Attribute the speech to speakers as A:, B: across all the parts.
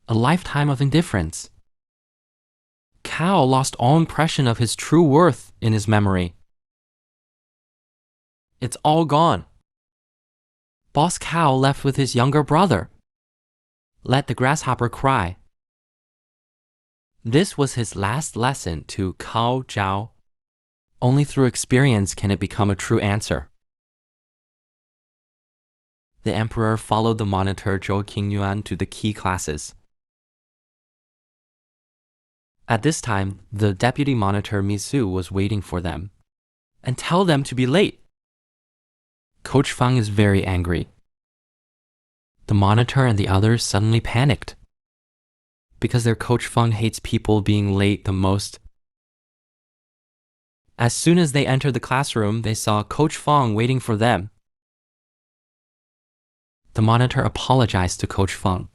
A: a lifetime of indifference. Cao lost all impression of his true worth in his memory. It's all gone. Boss Cao left with his younger brother. Let the grasshopper cry. This was his last lesson to Cao Zhao. Only through experience can it become a true answer. The emperor followed the monitor Zhou Qingyuan to the key classes. At this time, the deputy monitor Misu was waiting for them. And tell them to be late. Coach Fang is very angry. The monitor and the others suddenly panicked. Because their Coach Fang hates people being late the most. As soon as they entered the classroom, they saw Coach Fang waiting for them. The monitor apologized to Coach Fang.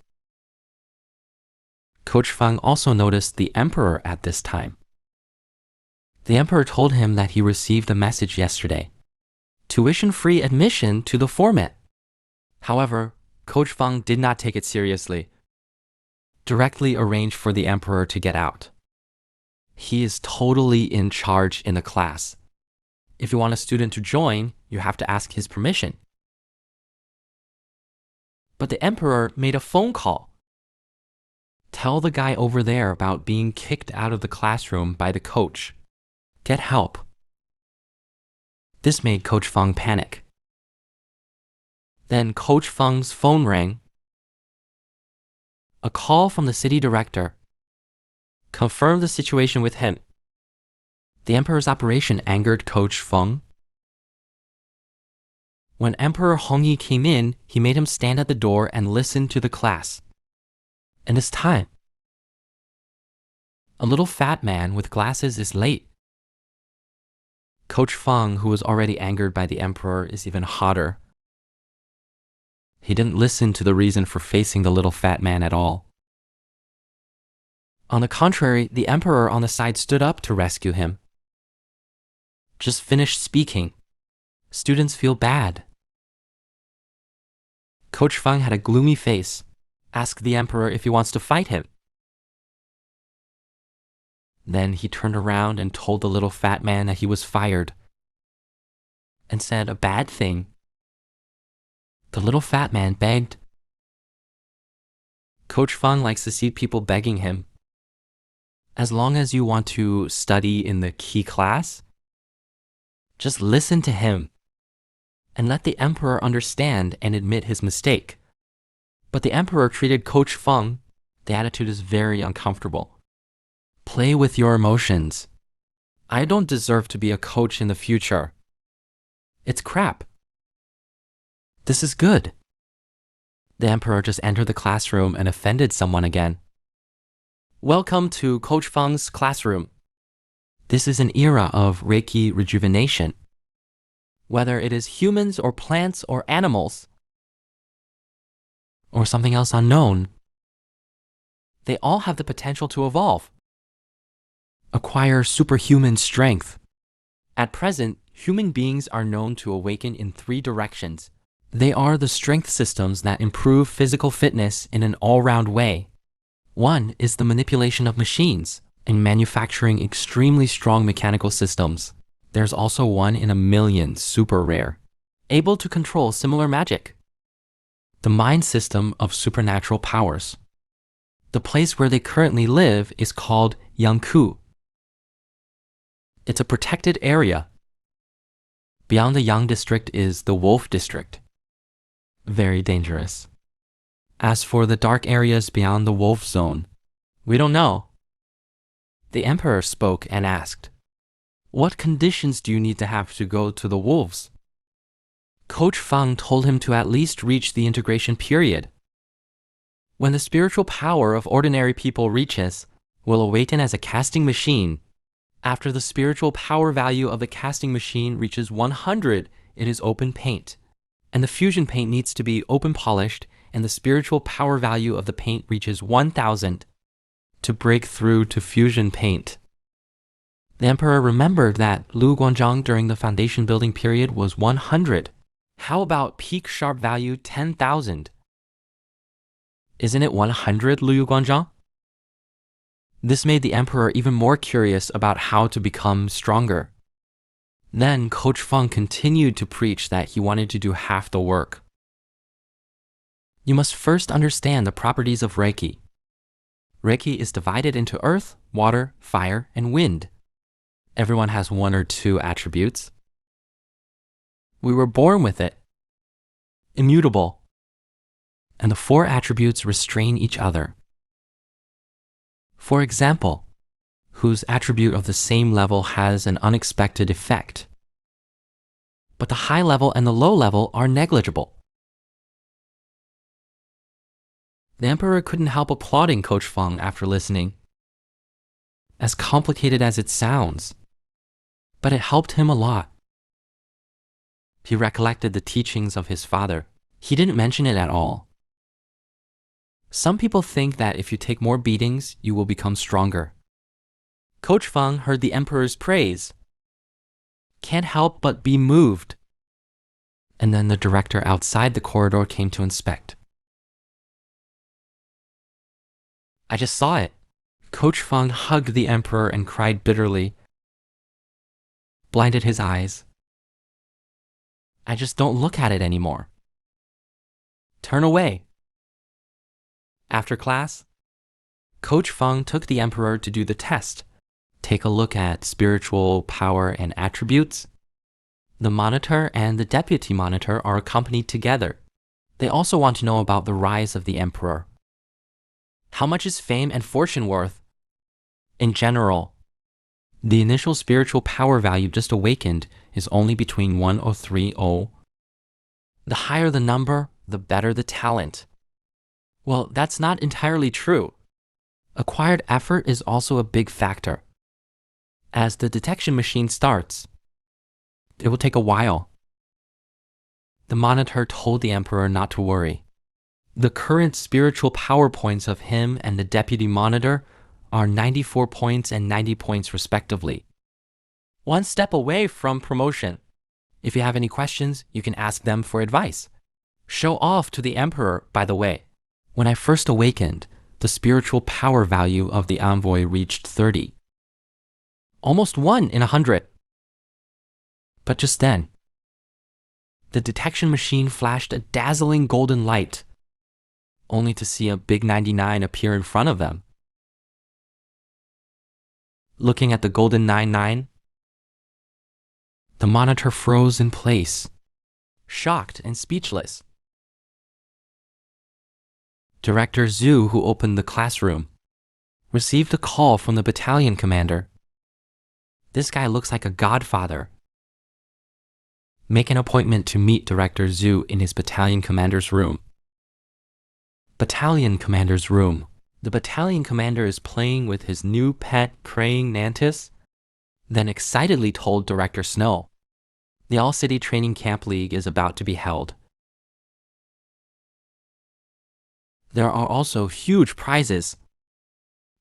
A: Coach Fang also noticed the emperor at this time. The emperor told him that he received a message yesterday. Tuition-free admission to the format. However, Coach Fang did not take it seriously. Directly arranged for the emperor to get out. He is totally in charge in the class. If you want a student to join, you have to ask his permission. But the emperor made a phone call. Tell the guy over there about being kicked out of the classroom by the coach. Get help. This made Coach Fang panic. Then Coach Fang's phone rang. A call from the city director confirmed the situation with him. The emperor's operation angered Coach Fang. When Emperor Hongyi came in, he made him stand at the door and listen to the class. And it's time. A little fat man with glasses is late. Coach Fang, who was already angered by the emperor, is even hotter. He didn't listen to the reason for facing the little fat man at all. On the contrary, the emperor on the side stood up to rescue him. Just finished speaking. Students feel bad. Coach Fang had a gloomy face. Asked the emperor if he wants to fight him. Then he turned around and told the little fat man that he was fired. And said a bad thing. The little fat man begged. Coach Fang likes to see people begging him. As long as you want to study in the key class, just listen to him and let the emperor understand and admit his mistake. But the emperor treated Coach Fang. The attitude is very uncomfortable. Play with your emotions. I don't deserve to be a coach in the future. It's crap. This is good. The emperor just entered the classroom and offended someone again. Welcome to Coach Fang's classroom. This is an era of Reiki rejuvenation. Whether it is humans or plants or animals, or something else unknown, they all have the potential to evolve. Acquire superhuman strength. At present, human beings are known to awaken in 3 directions. They are the strength systems that improve physical fitness in an all-round way. One is the manipulation of machines and manufacturing extremely strong mechanical systems. There's also one in a million, super rare, able to control similar magic. The mind system of supernatural powers. The place where they currently live is called Yangku. It's a protected area. Beyond the Yang district is the Wolf district. Very dangerous. As for the dark areas beyond the Wolf zone, we don't know. The emperor spoke and asked, "What conditions do you need to have to go to the wolves?" Coach Fang told him to at least reach the integration period. When the spiritual power of ordinary people reaches, will awaken as a casting machine. After the spiritual power value of the casting machine reaches 100, it is open paint. And the fusion paint needs to be open polished, and the spiritual power value of the paint reaches 1000 to break through to fusion paint. The emperor remembered that Lu Guanzhang during the foundation building period was 100. How about peak sharp value 10,000? Isn't it 100, Liu Guangzhang? This made the emperor even more curious about how to become stronger. Then Coach Feng continued to preach that he wanted to do half the work. You must first understand the properties of Reiki. Reiki is divided into earth, water, fire, and wind. Everyone has one or two attributes. We were born with it, immutable, and the four attributes restrain each other. For example, whose attribute of the same level has an unexpected effect. But the high level and the low level are negligible. The emperor couldn't help applauding Coach Feng after listening. As complicated as it sounds, but it helped him a lot. He recollected the teachings of his father. He didn't mention it at all. Some people think that if you take more beatings, you will become stronger. Coach Feng heard the emperor's praise. Can't help but be moved. And then the director outside the corridor came to inspect. I just saw it. Coach Feng hugged the emperor and cried bitterly, blinded his eyes. I just don't look at it anymore. Turn away. After class, Coach Feng took the emperor to do the test. Take a look at spiritual power and attributes. The monitor and the deputy monitor are accompanied together. They also want to know about the rise of the emperor. How much is fame and fortune worth? In general, the initial spiritual power value just awakened is only between 1030. The higher the number, the better the talent. Well, that's not entirely true. Acquired effort is also a big factor. As the detection machine starts, it will take a while. The monitor told the emperor not to worry. The current spiritual power points of him and the deputy monitor are 94 points and 90 points respectively. One step away from promotion. If you have any questions, you can ask them for advice. Show off to the emperor, by the way. When I first awakened, the spiritual power value of the envoy reached 30. Almost 1 in 100. But just then, the detection machine flashed a dazzling golden light, only to see a big 99 appear in front of them. Looking at the golden 99, the monitor froze in place, shocked and speechless. Director Zhu, who opened the classroom, received a call from the battalion commander. This guy looks like a godfather. Make an appointment to meet Director Zhu in his battalion commander's room. Battalion commander's room. The battalion commander is playing with his new pet praying mantis, then excitedly told Director Snow, the All-City Training Camp League is about to be held. There are also huge prizes.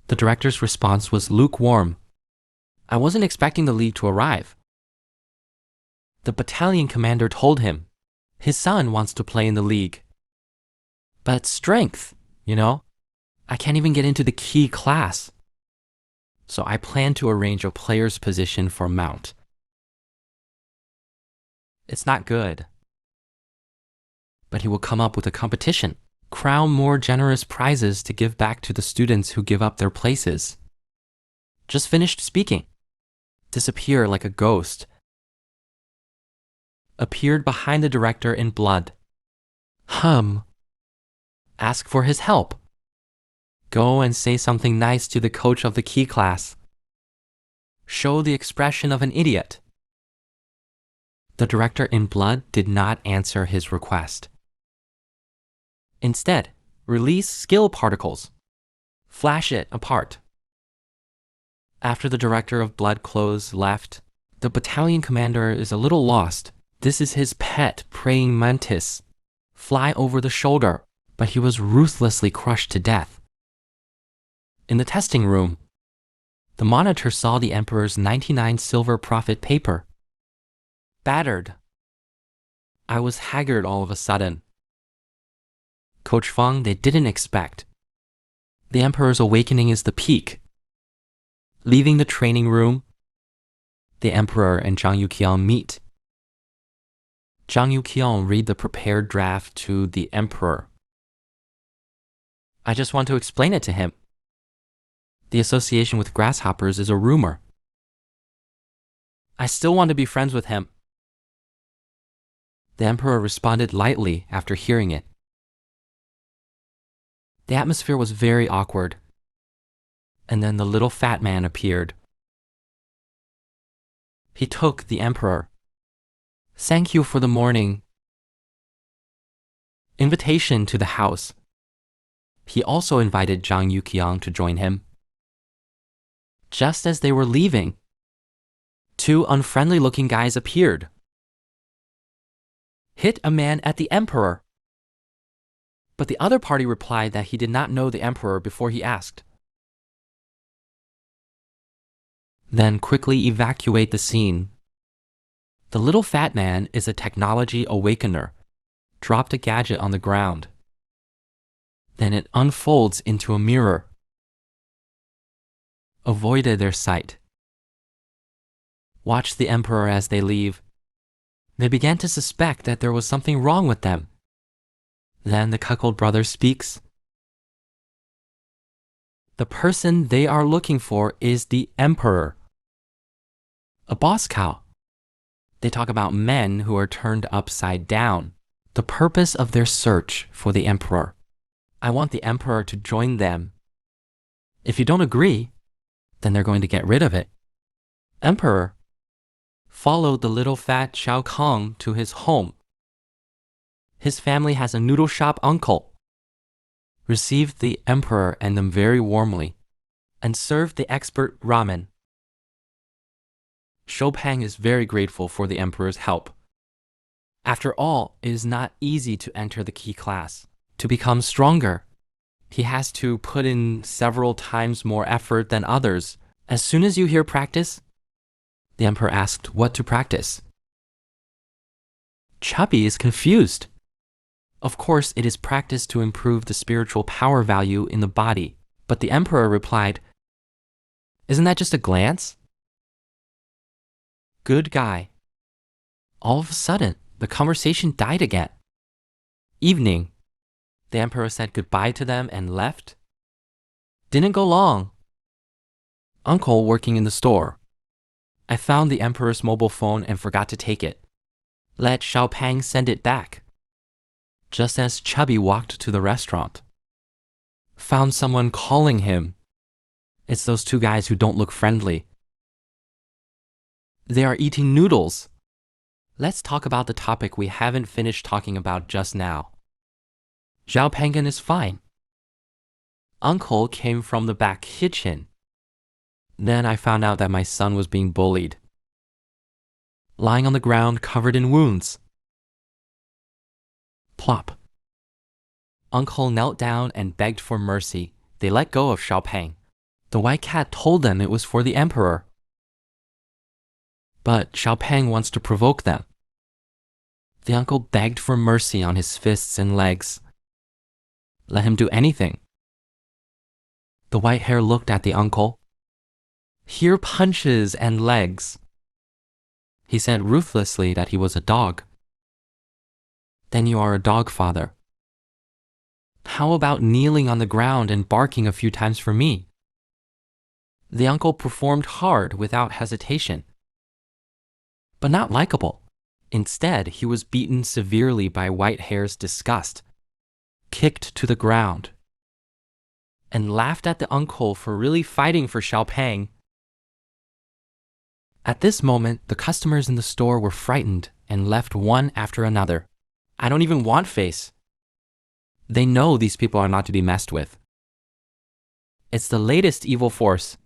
A: The director's response was lukewarm. I wasn't expecting the league to arrive. The battalion commander told him his son wants to play in the league. But strength, I can't even get into the key class. So I plan to arrange a player's position for Mount. It's not good. But he will come up with a competition. Crown more generous prizes to give back to the students who give up their places. Just finished speaking. Disappear like a ghost. Appeared behind the director in blood. Ask for his help. Go and say something nice to the coach of the key class. Show the expression of an idiot. The director in blood did not answer his request. Instead, release skill particles. Flash it apart. After the director of blood clothes left, the battalion commander is a little lost. This is his pet praying mantis. Fly over the shoulder, but he was ruthlessly crushed to death. In the testing room, the monitor saw the emperor's 99 silver profit paper. Battered. I was haggard all of a sudden. Coach Feng they didn't expect. The emperor's awakening is the peak. Leaving the training room, the emperor and Zhang Yuqiang meet. Zhang Yuqiang read the prepared draft to the emperor. I just want to explain it to him. The association with grasshoppers is a rumor. I still want to be friends with him. The emperor responded lightly after hearing it. The atmosphere was very awkward. And then the little fat man appeared. He took the emperor. Thank you for the morning invitation to the house. He also invited Zhang Yuqiang to join him. Just as they were leaving, two unfriendly-looking guys appeared. Hit a man at the emperor. But the other party replied that he did not know the emperor before he asked. Then quickly evacuate the scene. The little fat man is a technology awakener, dropped a gadget on the ground. Then it unfolds into a mirror. Avoided their sight. Watched the emperor as they leave. They began to suspect that there was something wrong with them. Then the cuckold brother speaks. The person they are looking for is the emperor. A boss cow. They talk about men who are turned upside down. The purpose of their search for the emperor. I want the emperor to join them. If you don't agree, then they're going to get rid of it. Emperor followed the little fat Shao Kong to his home. His family has a noodle shop uncle. Received the emperor and them very warmly, and served the expert ramen. Shopang is very grateful for the emperor's help. After all, it is not easy to enter the key class. To become stronger, he has to put in several times more effort than others. As soon as you hear practice, the emperor asked what to practice. Chubby is confused. Of course, it is practice to improve the spiritual power value in the body. But the emperor replied, isn't that just a glance? Good guy. All of a sudden, the conversation died again. Evening. The emperor said goodbye to them and left. Didn't go long. Uncle working in the store. I found the emperor's mobile phone and forgot to take it. Let Xiaopang send it back. Just as Chubby walked to the restaurant. Found someone calling him. It's those two guys who don't look friendly. They are eating noodles. Let's talk about the topic we haven't finished talking about just now. Zhao Pangan is fine. Uncle came from the back kitchen. Then I found out that my son was being bullied. Lying on the ground covered in wounds. Plop. Uncle knelt down and begged for mercy. They let go of Xiaopang. The white cat told them it was for the emperor. But Xiaopang wants to provoke them. The uncle begged for mercy on his fists and legs. Let him do anything. The white hare looked at the uncle. Here punches and legs. He said ruthlessly that he was a dog. Then you are a dog, father. How about kneeling on the ground and barking a few times for me? The uncle performed hard without hesitation. But not likable. Instead, he was beaten severely by White Hare's disgust, kicked to the ground, and laughed at the uncle for really fighting for Xiaopang. At this moment, the customers in the store were frightened and left one after another. I don't even want face. They know these people are not to be messed with. It's the latest evil force.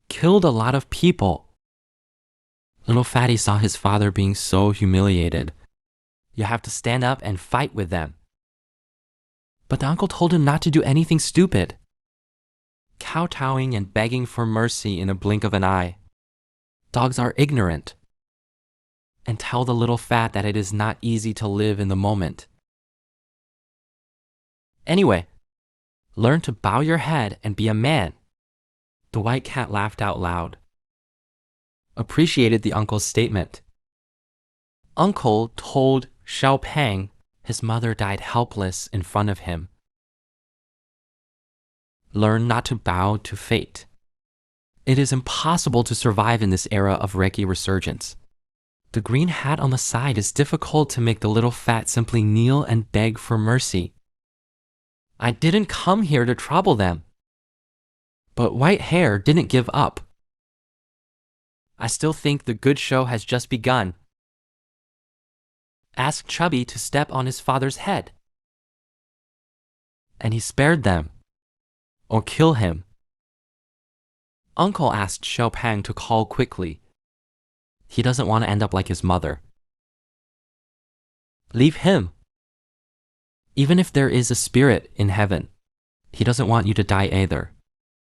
A: Killed a lot of people. Little Fatty saw his father being so humiliated. You have to stand up and fight with them. But the uncle told him not to do anything stupid. Kowtowing and begging for mercy in a blink of an eye. Dogs are ignorant. And tell the little fat that it is not easy to live in the moment. Anyway, learn to bow your head and be a man. The white cat laughed out loud, appreciated the uncle's statement. Uncle told Xiao Pang his mother died helpless in front of him. Learn not to bow to fate. It is impossible to survive in this era of Reiki resurgence. The green hat on the side is difficult to make the little fat simply kneel and beg for mercy. I didn't come here to trouble them. But white hair didn't give up. I still think the good show has just begun. Ask Chubby to step on his father's head. And he spared them. Or kill him. Uncle asked Xiao Pang to call quickly. He doesn't want to end up like his mother. Leave him. Even if there is a spirit in heaven, he doesn't want you to die either.